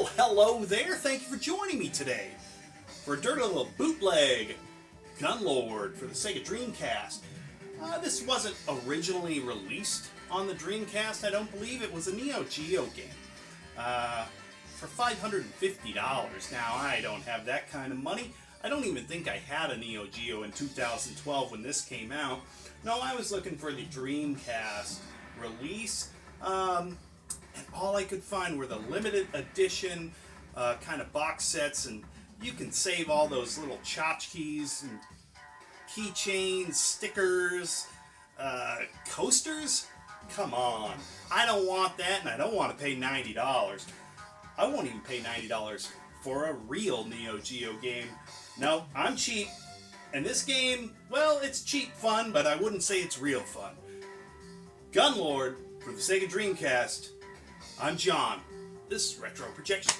Well, hello there. Thank you for joining me today for a dirty little bootleg Gunlord for the SEGA Dreamcast. This wasn't originally released on the Dreamcast. I don't believe it was a Neo Geo game for $550. Now, I don't have that kind of money. I don't even think I had a Neo Geo in 2012 when this came out. No, I was looking for the Dreamcast release. And all I could find were the limited edition kind of box sets, and you can save all those little tchotchkes and keychains, stickers, coasters. Come on, I don't want that, and I don't want to pay $90. I won't even pay $90 for a real Neo Geo game. No, I'm cheap, and this game, well, it's cheap fun, but I wouldn't say it's real fun. Gunlord for the SEGA Dreamcast. I'm John. This is Retro Projections.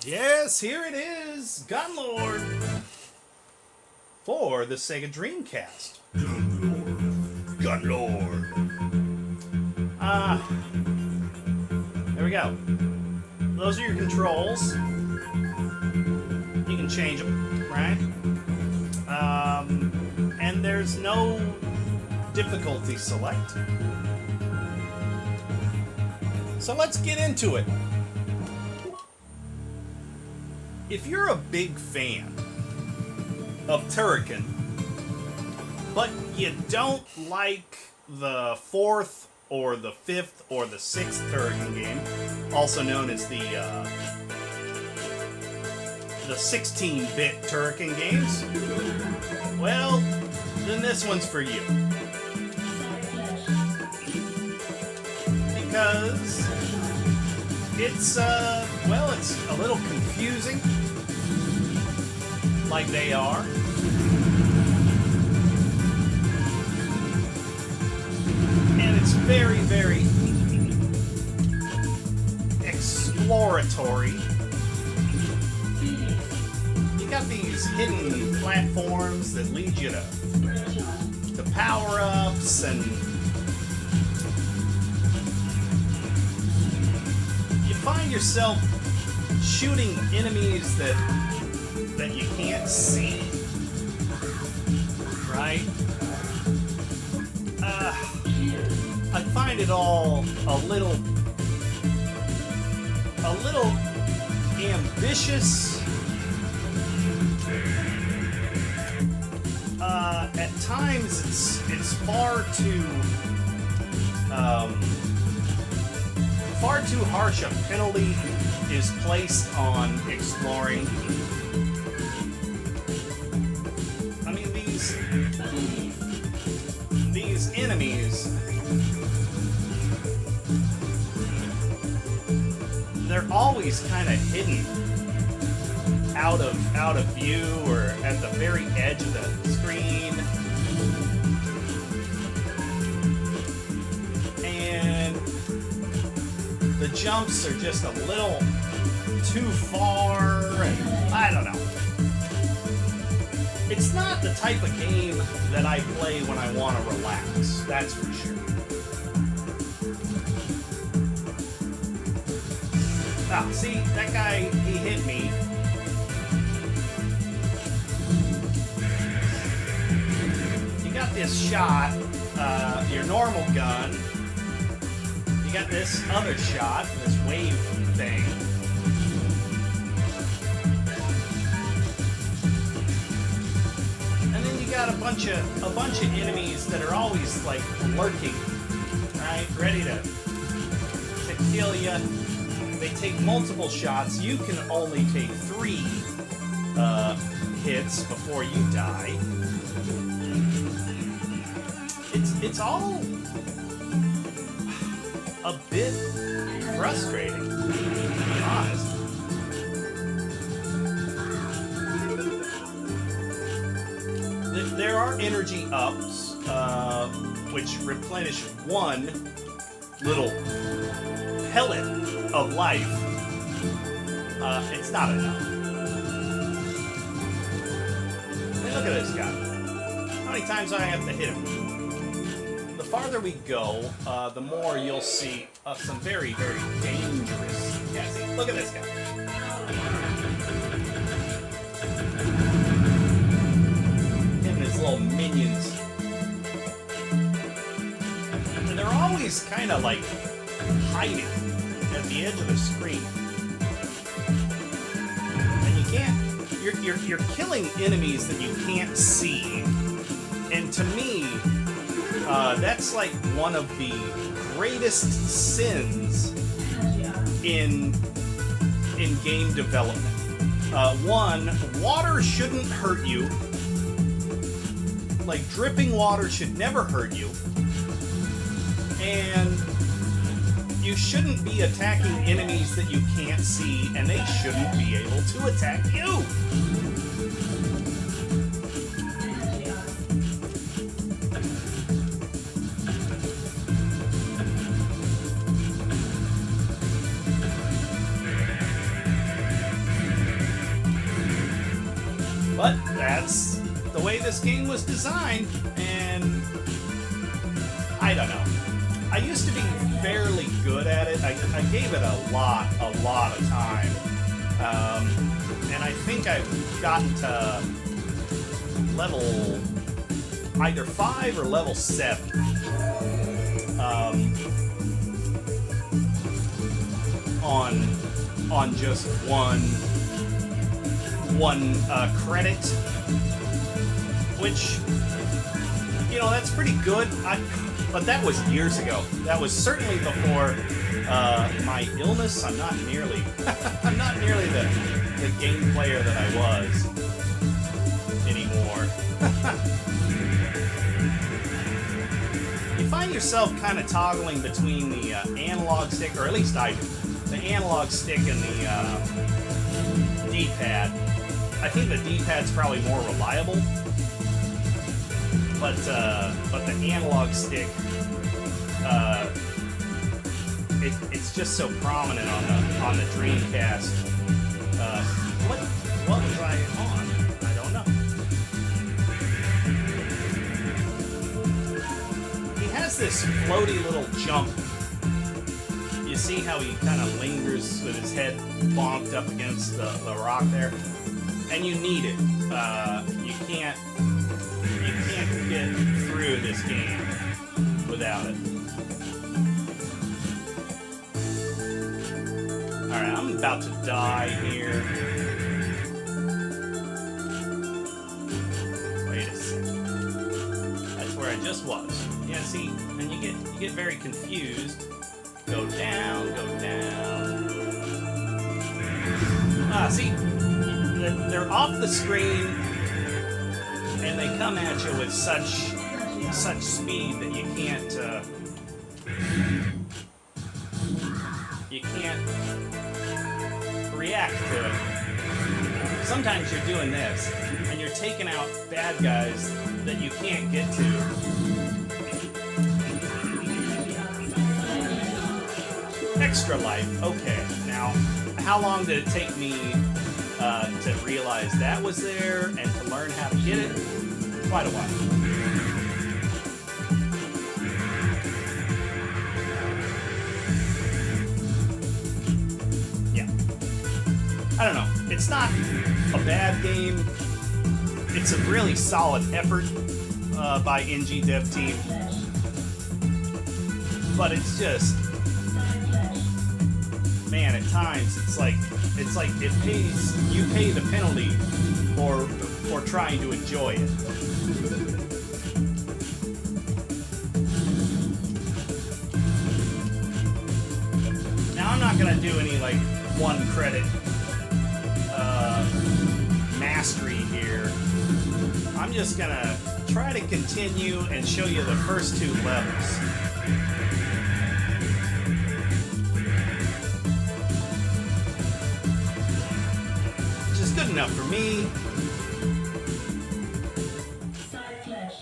Yes, here it is, Gunlord for the SEGA Dreamcast. Gunlord. There we go. Those are your controls. You can change them, right? And there's no difficulty select. So let's get into it. If you're a big fan of Turrican, but you don't like the 4th or the 5th or the 6th Turrican game, also known as the 16-bit Turrican games, well, then this one's for you. Because it's a little confusing, like they are. And it's very, very exploratory. You got these hidden platforms that lead you to power-ups, and find yourself shooting enemies that you can't see, right? I find it all a little ambitious. At times, it's far too harsh a penalty is placed on exploring. I mean, these enemies, they're always kind of hidden out of view or at the very edge of the screen. And the jumps are just a little too far, and I don't know. It's not the type of game that I play when I want to relax, that's for sure. Ah, see, that guy, he hit me. You got this shot, your normal gun. You got this other shot, this wave thing. And then you got a bunch of enemies that are always like lurking, right? Ready to kill you. They take multiple shots. You can only take 3 hits before you die. It's all a bit frustrating, to be honest. There are energy ups, which replenish 1 little pellet of life. It's not enough. Hey, look at this guy. How many times do I have to hit him? The farther we go, the more you'll see some very, very dangerous. Yeah, see, look at this guy. Him and his little minions. And they're always kind of like hiding at the edge of the screen. And you can't, you're killing enemies that you can't see. And to me, that's like one of the greatest sins in game development. One, water shouldn't hurt you. Like, dripping water should never hurt you. And you shouldn't be attacking enemies that you can't see, and they shouldn't be able to attack you. But that's the way this game was designed, and I don't know. I used to be fairly good at it. I gave it a lot of time. And I think I've gotten to level either 5 or level 7. On just one credit, which, you know, that's pretty good. But that was years ago. That was certainly before my illness. I'm not nearly the game player that I was anymore. You find yourself kind of toggling between the analog stick, or at least I do, the analog stick and the D-pad. I think the D-pad's probably more reliable. But the analog stick, it's just so prominent on the Dreamcast. What was I on? I don't know. He has this floaty little jump. You see how he kind of lingers with his head bonked up against the rock there, and you need it. You can't get through this game without it. Alright, I'm about to die here. Wait a second. That's where I just was. Yeah, see, and you get very confused. Go down, go down. Ah, see, they're off the screen, and they come at you with such speed that you can't react sometimes you're doing this, and you're taking out bad guys that you can't get to. Extra life, okay. Now, how long did it take me to realize that was there and to learn how to get it? Quite a while. I don't know. It's not a bad game. It's a really solid effort by NG Dev Team. But it's just, man, at times it's like it pays, you pay the penalty for trying to enjoy it. Now I'm not gonna do any like one credit mastery here. I'm just gonna try to continue and show you the first two levels. Which is good enough for me.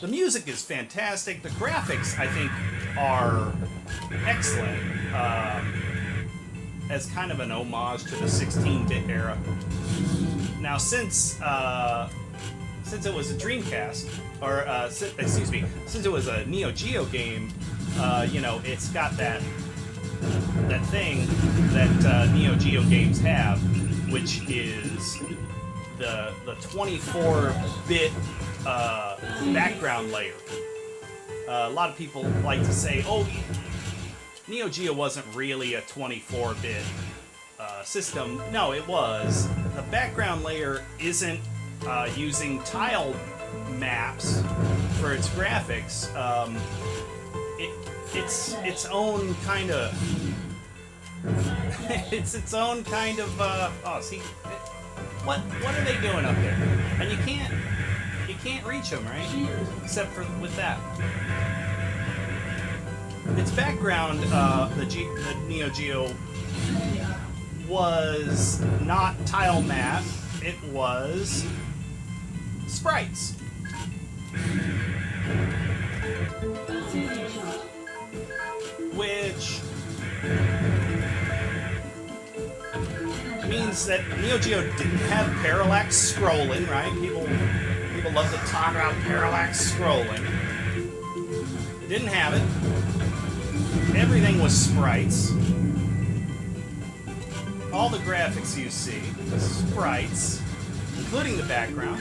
The music is fantastic. The graphics, I think, are excellent. As kind of an homage to the 16-bit era. Now, since it was a Dreamcast, or since it was a Neo Geo game, you know, it's got that thing that Neo Geo games have, which is the 24-bit background layer. A lot of people like to say, oh, Neo Geo wasn't really a 24-bit system. No, it was. The background layer isn't using tile maps for its graphics. It's its own kind of. It's its own kind of. Oh, see, what are they doing up there? And you can't reach them, right? Except for with that. Its background, the Neo Geo, was not tile map, it was sprites. Which means that Neo Geo didn't have parallax scrolling, right? People love to talk about parallax scrolling. It didn't have it. Everything was sprites. All the graphics you see, sprites, including the background.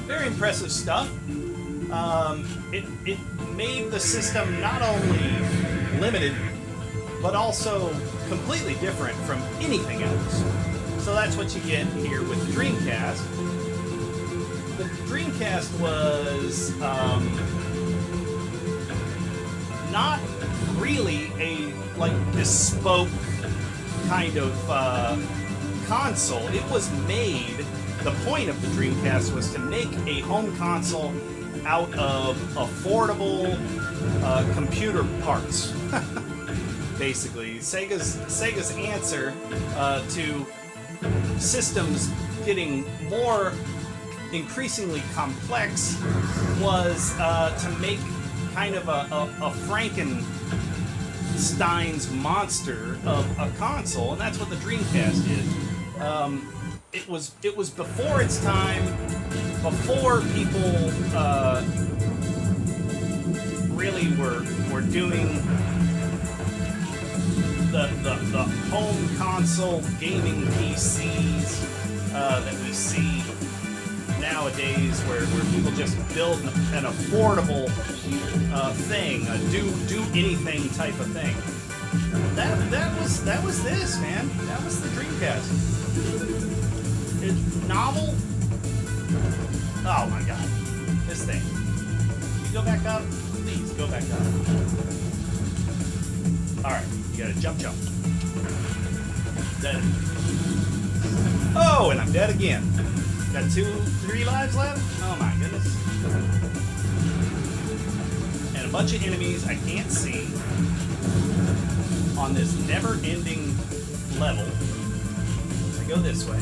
Very impressive stuff. It made the system not only limited, but also completely different from anything else. So that's what you get here with the Dreamcast. The Dreamcast was not really a bespoke kind of console. It was made. The point of the Dreamcast was to make a home console out of affordable computer parts. Basically, Sega's answer to systems getting more increasingly complex was to make kind of a Frankenstein's monster of a console, and that's what the Dreamcast is. It was before its time, before people really were doing the home console gaming PCs that we see nowadays, where people just build an affordable thing, a do anything type of thing. That was this, man. That was the Dreamcast. It's novel. Oh my god, this thing. You go back up, please go back up. All right, you gotta jump. Dead. Oh, and I'm dead again. Got 3 lives left? Oh my goodness. And a bunch of enemies I can't see on this never-ending level. I go this way.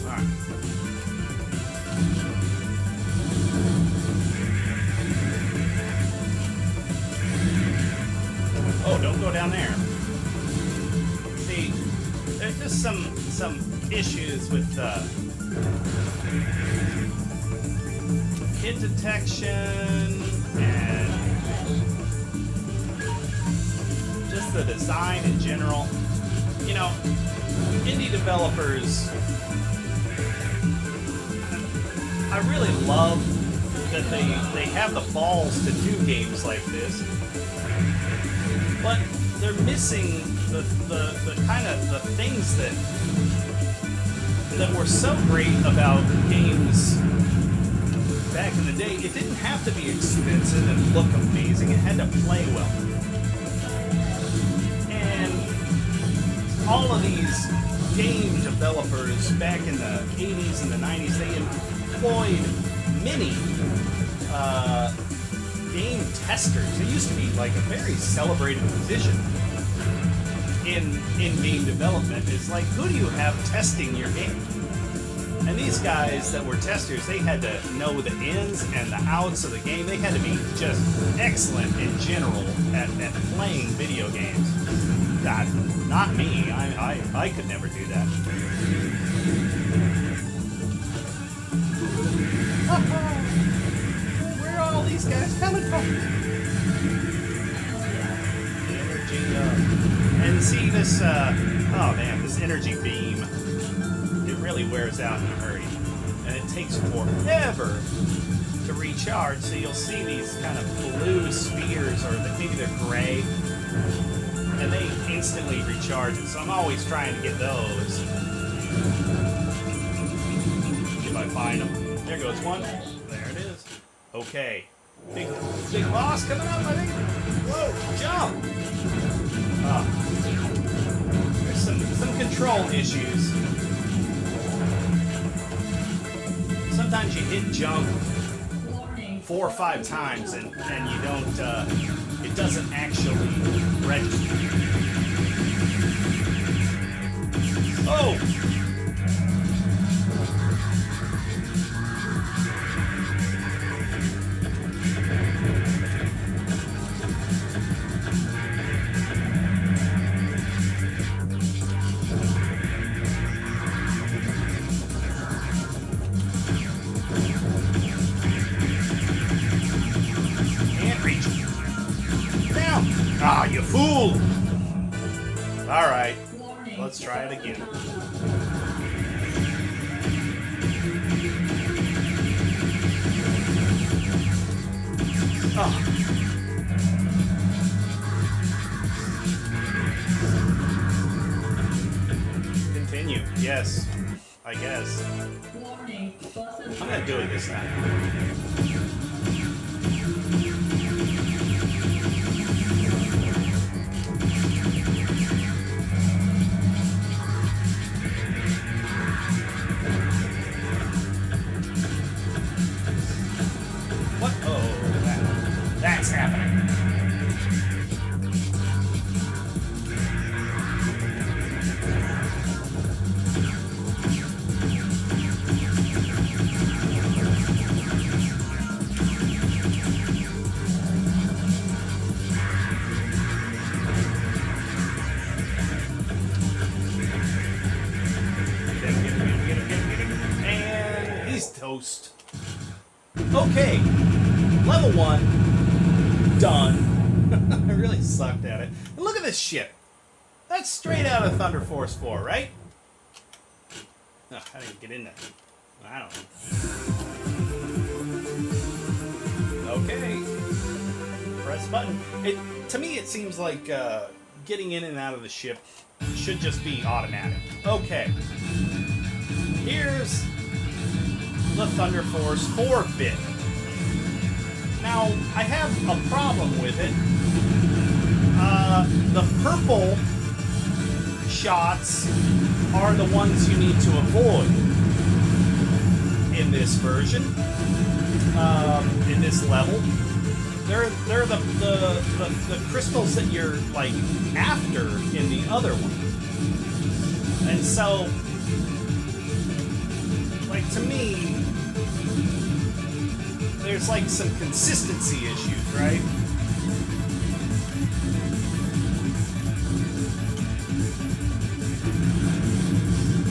Alright. Oh, don't go down there. See, there's just some issues with hit detection and just the design in general. You know, indie developers, I really love that they have the balls to do games like this, but they're missing the kind of the things that were so great about games back in the day. It didn't have to be expensive and look amazing. It had to play well. And all of these game developers back in the 80s and the 90s, they employed many game testers. It used to be like a very celebrated position in game development. Is like, who do you have testing your game? And these guys that were testers, they had to know the ins and the outs of the game. They had to be just excellent in general at playing video games. God, not me. I could never do that. Where are all these guys coming from? Energy up. And see this, oh man, this energy beam, it really wears out in a hurry. And it takes forever to recharge, so you'll see these kind of blue spheres, or maybe they're gray, and they instantly recharge it, so I'm always trying to get those. If I find them. There goes one. There it is. Okay. Big boss coming up, I think. Whoa, jump! There's some control issues. Sometimes you hit jump 4 or 5 times and you don't, it doesn't actually register. Oh! Ah, you fool! Alright, let's try it again. Oh. Continue. Yes, I guess. I'm gonna do it this time. That's happening. And he's toast. Okay, level 1. Done. I really sucked at it. And look at this shit. That's straight out of Thunder Force 4, right? Oh, how did you get in there? I don't know. Okay. Press button. To me, it seems like getting in and out of the ship should just be automatic. Okay. Here's the Thunder Force 4-bit. Now, I have a problem with it. The purple shots are the ones you need to avoid. in this version, in this level. They're the crystals that you're like after in the other one. And so, like, to me, there's like some consistency issues, right?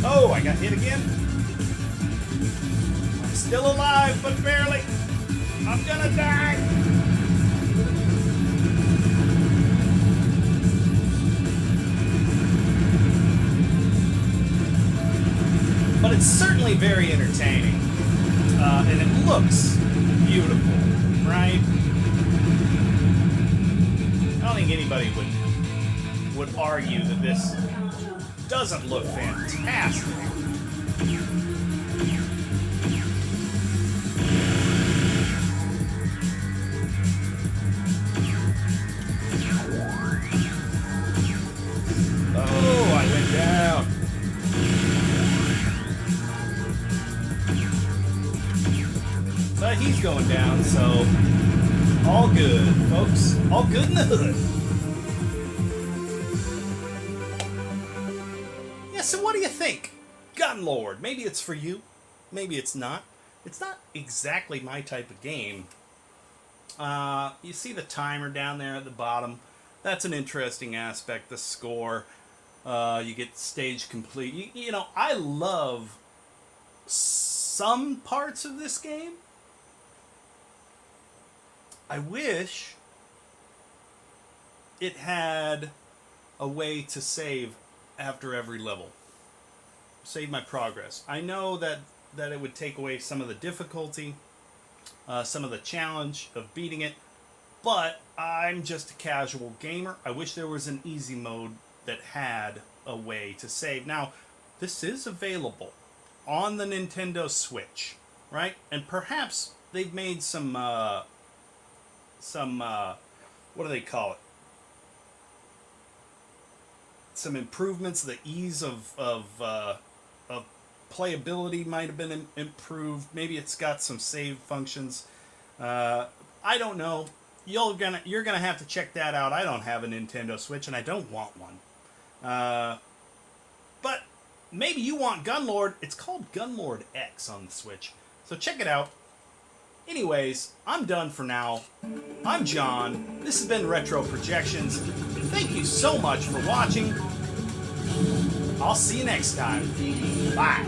Oh, I got hit again. I'm still alive, but barely. I'm gonna die. But it's certainly very entertaining, and it looks beautiful, right? I don't think anybody would argue that this doesn't look fantastic. Oh, I went down. But he's going down, so all good, folks. All good in the hood. Yeah, so what do you think? Gunlord. Maybe it's for you. Maybe it's not. It's not exactly my type of game. You see the timer down there at the bottom. That's an interesting aspect. The score. You get stage complete. You know, I love some parts of this game. I wish it had a way to save after every level. Save my progress. I know that it would take away some of the difficulty, some of the challenge of beating it, but I'm just a casual gamer. I wish there was an easy mode that had a way to save. Now, this is available on the Nintendo Switch, right? And perhaps they've made some what do they call it? Some improvements. The ease of playability might have been improved. Maybe it's got some save functions. I don't know. You're gonna have to check that out. I don't have a Nintendo Switch and I don't want one. But maybe you want Gunlord. It's called Gunlord X on the Switch. So check it out. Anyways, I'm done for now. I'm John. This has been Retro Projections. Thank you so much for watching. I'll see you next time. Bye.